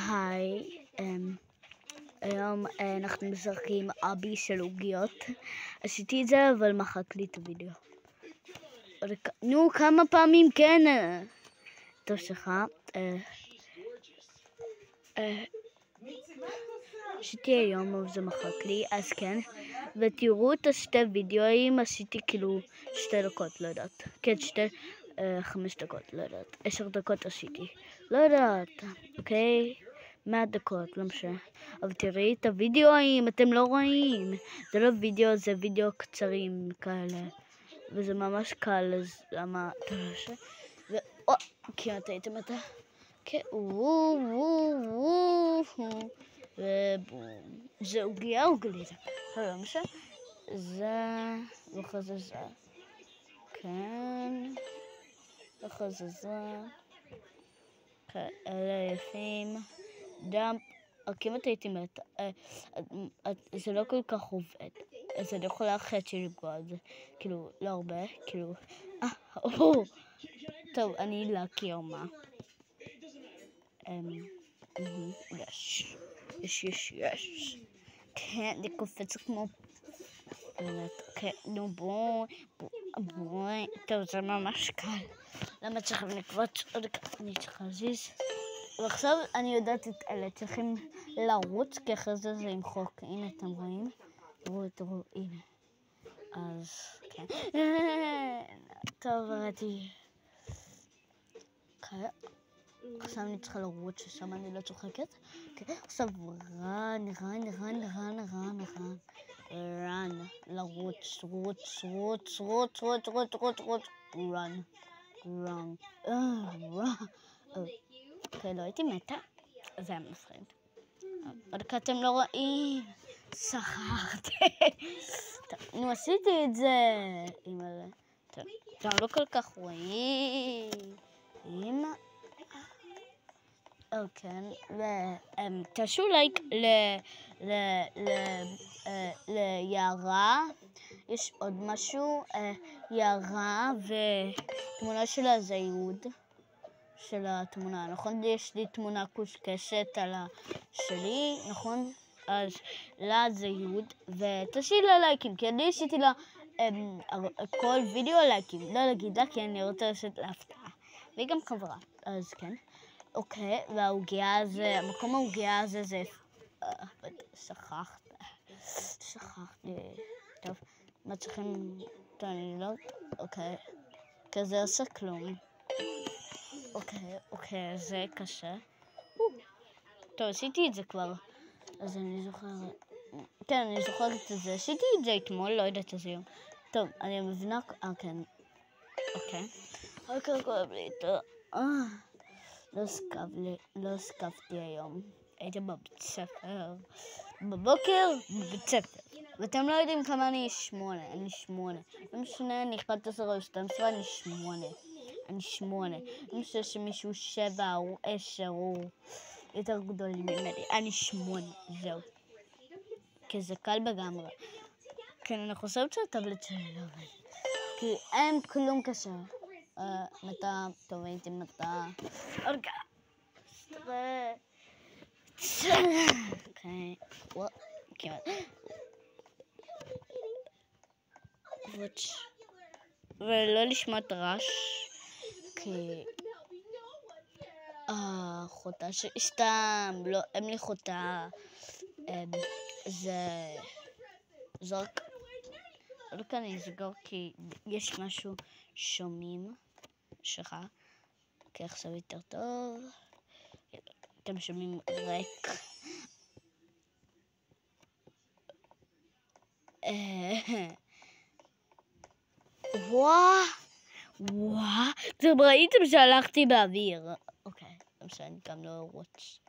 היי, היום אנחנו משחקים אבי של עוגיות. עשיתי את זה אבל מחק לי את הוידאו. נו, כמה פעמים כן? טוב, סליחה. עשיתי היום אבל זה מחק לי, אז כן. ותראו את השתי וידאוים, עשיתי כאילו 2 דקות, לא יודעת. כן, 5 דקות, לא יודעת. 10 דקות עשיתי, לא יודעת, אוקיי? 100 דקות, לא משנה. אבל תראי את הוידאוים, אתם לא רואים. זה לא וידאו, זה וידאו קצרים כאלה. וזה ממש קל, אז למה אתה לא חושב? כי אתה הייתם אתה. כן, ובום. זה עוגיה עוגלית. לא משנה. זה, ואחרי זה זה. כן. ואחרי זה זה. אלה יפים. דאמפ. כמעט הייתי מת. זה לא כל כך עובד. אז אני יכולה חצי לפגוע על זה. כאילו, לא הרבה. כאילו, טוב, אני להכיר מה. יש. כן, זה קופץ כמו... כן, נו בואי. טוב, זה ממש קל. למה צריכים לקבוץ? אני צריכה להזיז. ועכשיו אני יודעת את אלה. צריכים לרוץ, כי אחרי זה זה ימחוק. הנה, אתם רואים? תראו, הנה. אז, כן. טוב, ראיתי. עכשיו אני צריכה לרוץ, ששם אני לא צוחקת. עכשיו רן, לרוץ, רן. אוקיי, לא הייתי מתה, זה היה מפחיד. עוד כי אתם לא רואים, שכחתי. נו, עשיתי את זה. טוב, אתם לא כל כך רואים. כן, ותעשו לייק ליערה, יש עוד משהו, יערה ותמונה שלה זה יהוד, של התמונה, נכון? יש לי תמונה קושקשת על שלי, נכון? אז לה זה יהוד, ותעשי לה לייקים, כי אני עשיתי לה כל וידאו לייקים, לא להגיד לה, כי אני רוצה לעשות לה הפתעה, והיא גם חברה, אז כן. אוקיי, והעוגיה הזה, המקום העוגיה הזה זה... שכחתי. טוב, מה צריכים... טוב, אני לא... אוקיי. כזה עושה כלום. אוקיי, זה קשה. טוב, עשיתי את זה כבר. אז אני זוכרת... כן, אני זוכרת את זה. עשיתי את זה אתמול, לא יודעת איזה יום. טוב, אני מבינה... כן. אוקיי. אוקיי, כואב לי את לא הסקפתי היום. הייתי בבית ספר. בבוקר, בבית ספר. ואתם לא יודעים כמה אני 8. אני 8. לא משנה, אני אכפת 10 או 12, אני 8. אני 8. לא משנה שמישהו 7 או 10 או יותר גדולים ממני. אני 8. זהו. כי זה קל בגמרי. כן, אני חושבת שהטבלט שלי לא עובד. כי אין כלום קשה. מתה, טוב, הייתי מתה. אוקיי. אוקיי. כמעט. ולא לשמוע את הרעש. כי... חוטה סתם, לא, אין לי חוטה. זה... זרק. לא כאן נסגור כי יש משהו שומעים שלך. אוקיי, עכשיו יותר טוב. אתם שומעים ריק. וואו, אתם ראיתם שהלכתי באוויר. אוקיי, אני גם לא ארוץ.